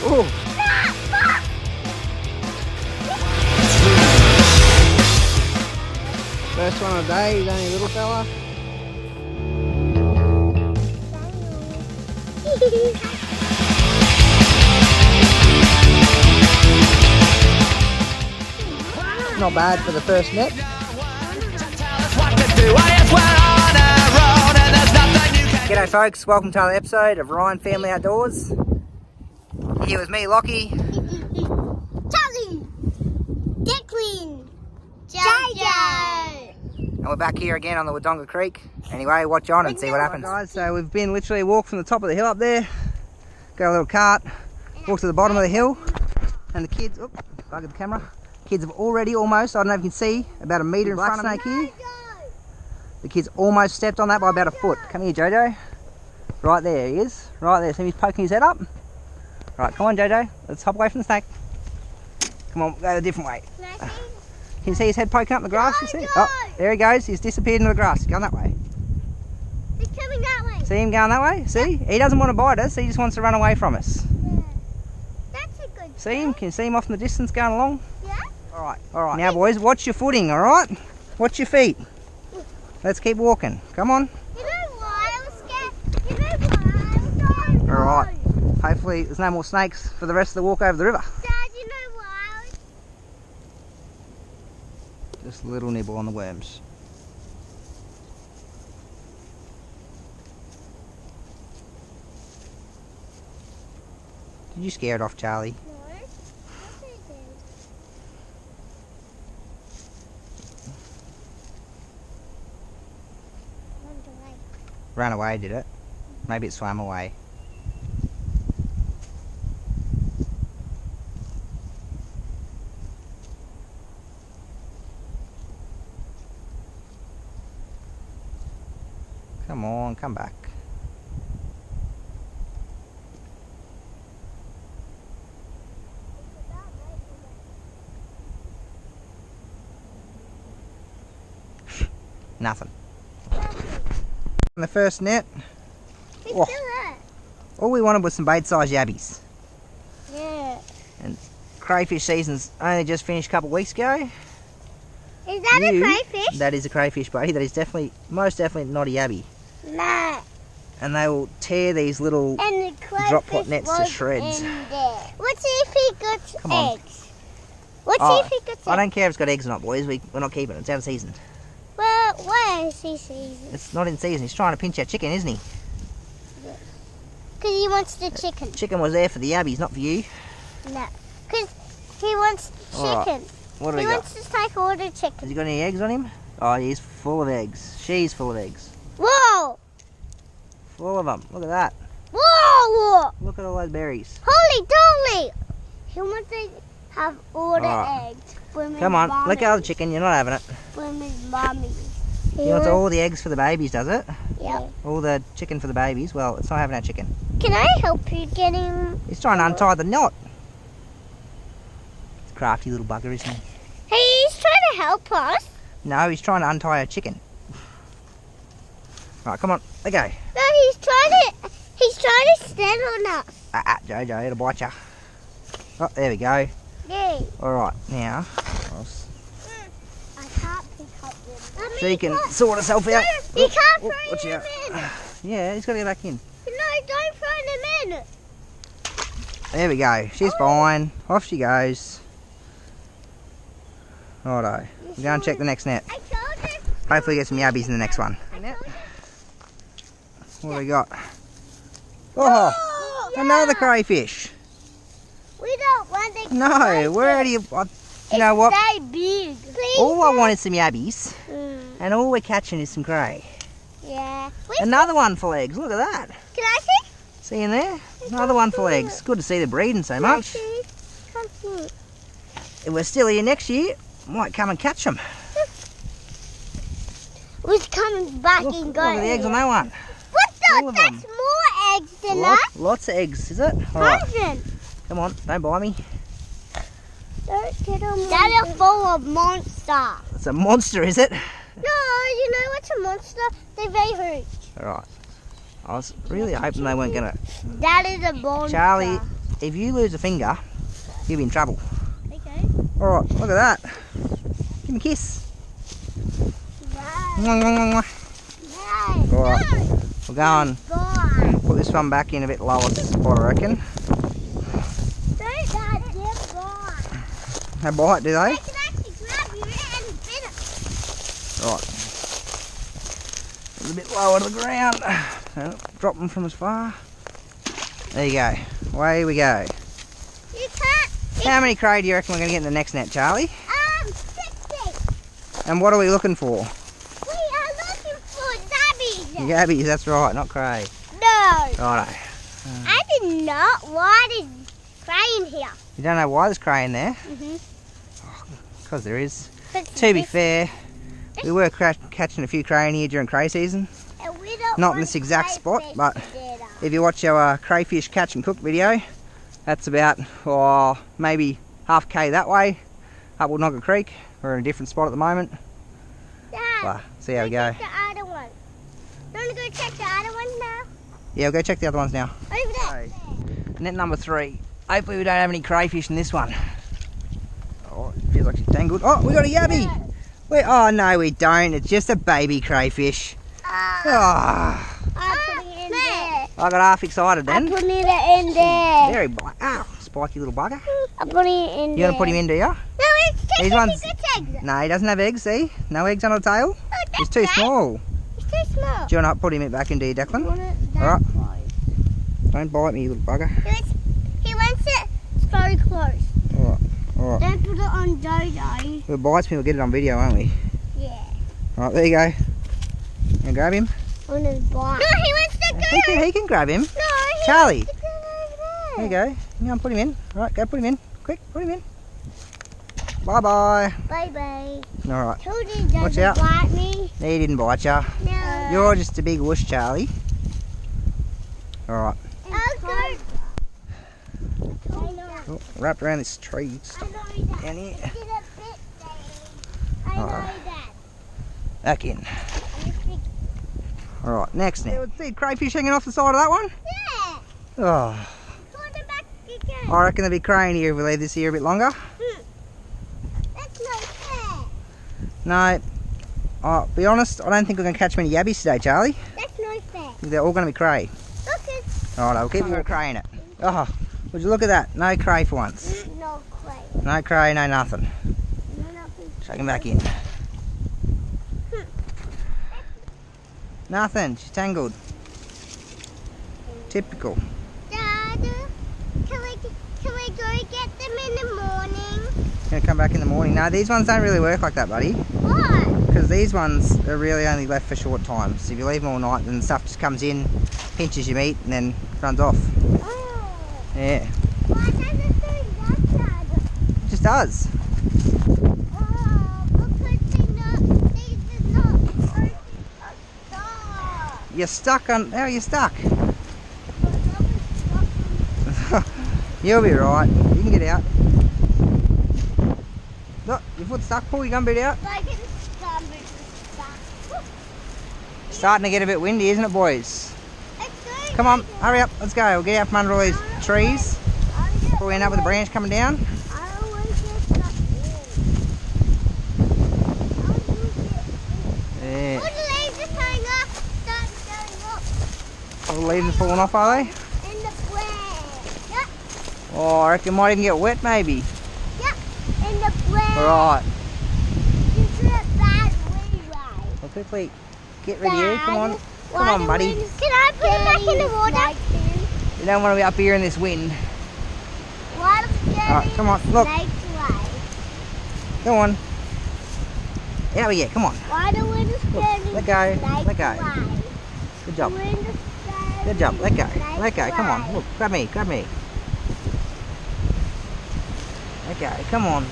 Oh. First one of the day, he's only a little fella. Not bad for the first net. G'day folks, welcome to another episode of Ryan Family Outdoors. Here with me, Lockie. Charlie! Declan! Jojo! And we're back here again on the Wodonga Creek. Anyway, watch on and see what happens. Right, guys, so we've been literally walked from the top of the hill up there, got a little cart, walked to the bottom of the hill, and the kids, oops, buggered the camera. Kids have already almost, I don't know if you can see, about a metre in front of snake here. The kids almost stepped on that by about a foot. Come here, Jojo. Right there he is, right there. See him, he's poking his head up. Right, come on, Jojo, let's hop away from the snake. Come on, go a different way. Can you see his head poking up in the grass? You see? Oh, there he goes. He's disappeared into the grass. He's going that way. He's coming that way. See him going that way? See? He doesn't want to bite us. He just wants to run away from us. Yeah. That's a good See him? Can you see him off in the distance going along? Yeah. All right. Now, boys, watch your footing, all right? Watch your feet. Let's keep walking. Come on. You know why I was scared? You know why I was All right. Hopefully there's no more snakes for the rest of the walk over the river. Dad, you know why? Just a little nibble on the worms. Did you scare it off, Charlie? No. Yes, I did. Ran away, did it? Maybe it swam away. Come on, come back. Nothing. The first net. He's Oh. still there. All we wanted was some bait-sized yabbies. Yeah. And crayfish season's only just finished a couple of weeks ago. Is that a crayfish? That is a crayfish, buddy. That is definitely, most definitely not a yabby. Nah. And they will tear these little And the drop pot nets to shreds. Let's see if he got Come on. eggs. Let's see if he got eggs. I don't care if it's got eggs or not, boys. We're not keeping it. It's out of season. Well, where is he seasoned? It's not in season. He's trying to pinch our chicken, isn't he? Because he wants the chicken. Chicken was there for the yabbies, not for you. No. Because he wants the All chicken. right. What do He we got? wants to take all the Has chicken. he got any eggs on him? Oh, he's full of eggs. She's full of eggs. Whoa! Full of them. Look at that. Whoa! Look at all those berries. Holy dolly! He wants to have all the Alright. eggs. From his Come on, mommy. let go of the chicken. You're not having it. From his mommy. He wants all the eggs for the babies, does it? Yeah. All the chicken for the babies. Well, it's not having our chicken. Can I help you get him? He's trying to untie the knot. It's a crafty little bugger, isn't he? He's trying to help us. No, he's trying to untie our chicken. Right, come on, let go. No, he's trying to stand on us. Jojo, it'll bite ya. Oh, there we go. Yay. All right, now, I can't pick up them. she can sort herself out. You can't throw watch them out. in. Yeah, he's got to get back in. No, don't throw them in. There we go. She's fine. Off she goes. Righto. We'll go and check the next net. I told you. Hopefully get some yabbies in the next one. What do we got? Oh, another crayfish. We don't want the No, where do you... You know what? It's so big. Please. All I want is some yabbies, Mm. and all we're catching is some cray. Yeah. Another one full of eggs. Look at that. Can I see? See in there? Another one full of eggs. Good to see they're breeding so much. Come see. If we're still here next year, might come and catch them. We're coming back Look, and look going. at the eggs on that one. What All of the? them. That's more eggs than that. Lots of eggs, is it? All right. 100. Come on, don't bite me. Don't get them. That is full of monster. It's a monster, is it? No, you know what's a monster? They're very huge. All right. I was really hoping they weren't going to... That is a monster. Charlie, if you lose a finger, you'll be in trouble. Okay. Alright, look at that. Give me a kiss. No. Alright, No. we'll go and Boy. put this one back in a bit lower spot, I reckon. Don't touch it, boy. They bite, do they? I can actually grab you and spin it. Right. It's a bit lower to the ground. So, drop them from as far. There you go. Away we go. You can't. How many cray do you reckon we're going to get in the next net, Charlie? 60. And what are we looking for? We are looking for zabbies. Gabbies, that's right, not cray. No. Righto. I did not. Why did cray in here? You don't know why there's cray in there? Because there is. To be fair, we were catching a few cray in here during cray season. Not in this exact spot, but if you watch our crayfish catch and cook video, that's about maybe half K that way, up Wodonga Creek. We're in a different spot at the moment. Dad, Well, see how we go. check the other one. You want to go check the other one now? Yeah, we'll go check the other ones now. Over there. Net number 3. Hopefully we don't have any crayfish in this one. Oh, it feels like she's tangled. Oh, we got a yabby! Oh no, we don't. It's just a baby crayfish. Oh, I'm putting it in there. I got half excited I'm then. putting it in there. Very black. Ow, spiky little bugger. I'm putting it in there. You want to put him in, do you? No, it's These taking ones- the eggs. No, he doesn't have eggs, see? No eggs on the tail. Oh, He's too that's small. It's too small. Do you want to put him back in, do you, Declan? Alright. Don't bite me, you little bugger. He wants it very close. Alright. Don't put it on Dodo. If it bites me, we'll get it on video, won't we? Yeah. Alright, there you go. You gonna grab him? On his bite. No, he wants to go. He can grab him. No, he Charlie. wants to go over there. There you go. You go and put him in. Alright, go put him in. Quick, put him in. Bye-bye. Bye-bye. Alright. Told you he Watch doesn't out. bite me. He didn't bite ya. No. You're just a big whoosh, Charlie. Alright. I'll go. Oh, wrapped around this tree. I know that. Down here. It did a bit, Daddy. I know Alright. that. Back in. I think- Alright, next net. See crayfish hanging off the side of that one? Yeah. Oh, Put it back again. I reckon there'll be crane here if we leave this here a bit longer. That's not fair. No, I'll be honest, I don't think we're going to catch many yabbies today, Charlie. That's not fair. They're all going to be cray. Look at Alright, I'll keep a bit of cray in it. Oh, would you look at that? No cray for once. no clay. No cray, no nothing. No nothing. Chuck him back in. Nothing, she's tangled. Typical. Dad, can we go get them in the morning? Gonna come back in the morning. No, these ones don't really work like that, buddy. What? Because these ones are really only left for short times. If you leave them all night, then the stuff just comes in, pinches your meat, and then runs off. Oh. Yeah, Why does it do that, Dad? it just does. Oh, because these are not working. Stop. You're stuck on. How are you stuck? You'll be right. You can get out. Look, your foot's stuck. Pull your gumboot out. Like it's stuck. Starting to get a bit windy, isn't it, boys? It's good. Come on, hurry up. Let's go. We'll get out from under all these trees before we end up with a branch coming down. I always get stuck in. Yeah. Oh, the leaves are falling off. Start going up All the leaves are falling off, are they? in the ground. Yep, Oh, I reckon it might even get wet, maybe. yep, in the ground. Right. This is a bad leeway. Well, quickly get ready. Come on. Come Why on, the buddy. wind- Can I put it back in the water? You don't want to be up here in this wind. Why the Alright, come on, look. Snakes way? Come on. Out we get. Come on. Why the wind is Look, turning let go, snakes let go. way? Good The job. wind is turning Good job. Let go. snakes Let go. Come on. way. Look, grab me. Grab me. Let go. Come on.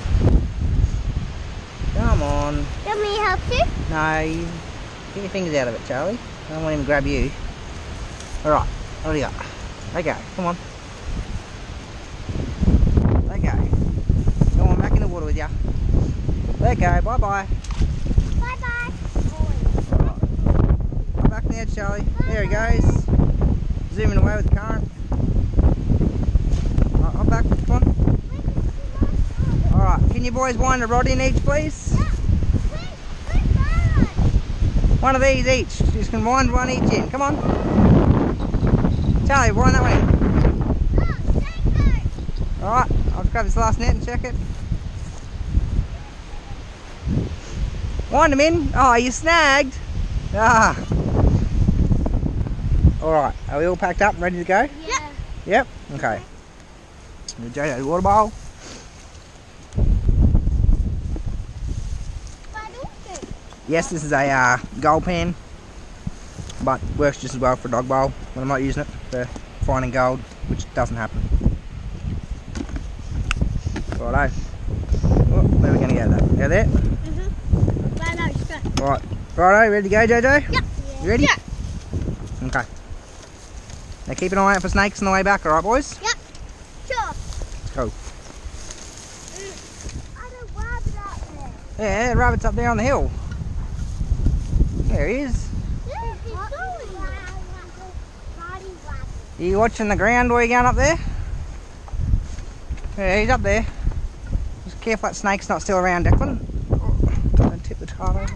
Come on. Let me help you. No, you get your fingers out of it, Charlie. I don't want him to grab you. Alright, what do you got? Let go, come on. Let go. Come on, back in the water with ya. Let go, bye bye. Bye bye. Back in the edge, Charlie. There he goes. Zooming away with the current. outback, come on. Alright, can you boys wind a rod in each, please? One of these each. You just can wind one each in. Come on. Charlie, wind that one in. Alright, I'll grab this last net and check it. Wind them in. Oh, you snagged. Ah. Alright, are we all packed up and ready to go? Yeah. Yep? Okay. JJ's water bowl. Yes, this is a gold pan, but works just as well for a dog bowl when I'm not using it for finding gold, which doesn't happen. Righto. Oh, where are we going to go though? Go there? Righto, straight. Right. Righto, ready to go, JJ? Yep. You ready? Yeah. Okay. Now keep an eye out for snakes on the way back, alright boys? Yep. Sure. Cool. I don't rabbit up there. Yeah, the rabbit's up there on the hill. There he is. Are you watching the ground while you're going up there? Yeah, he's up there. Just careful that snake's not still around, Declan. Oh, don't tip the tart over.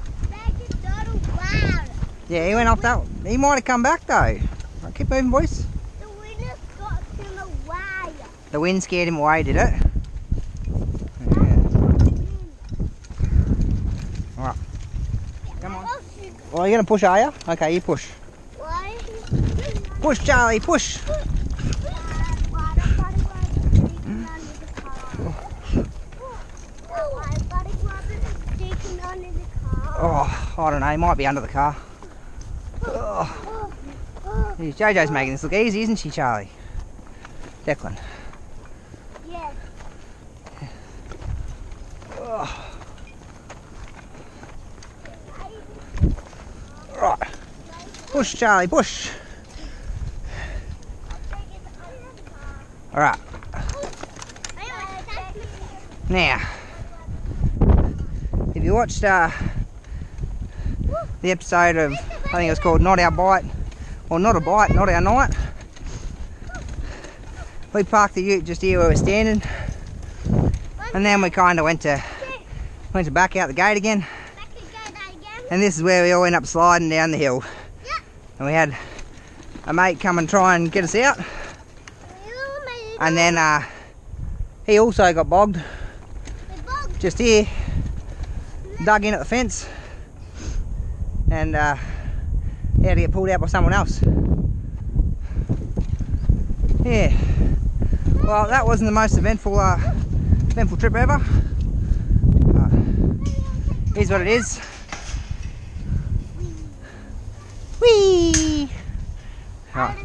Yeah, he went off that. He might have come back though. Right, keep moving, boys. The wind has got him away. The wind scared him away, did it? Alright. Come on. Well, you're going to push, are you? Okay, you push. Why? Push, Charlie, push. Oh, I don't know, he might be under the car. Oh. JJ's making this look easy, isn't she, Charlie? Declan. Yeah. Oh. Right. Push, Charlie, push. Alright. Now, if you watched the episode of, I think it was called Not Our Bite, or Not a Bite, Not Our Night, we parked the ute just here where we're standing, and then we kind of went to back out the gate again, and this is where we all went up sliding down the hill. And we had a mate come and try and get us out, and then he also got bogged just here, dug in at the fence, and he had to get pulled out by someone else. Yeah, well, that wasn't the most eventful trip ever. Here's what it is. Whee! Right.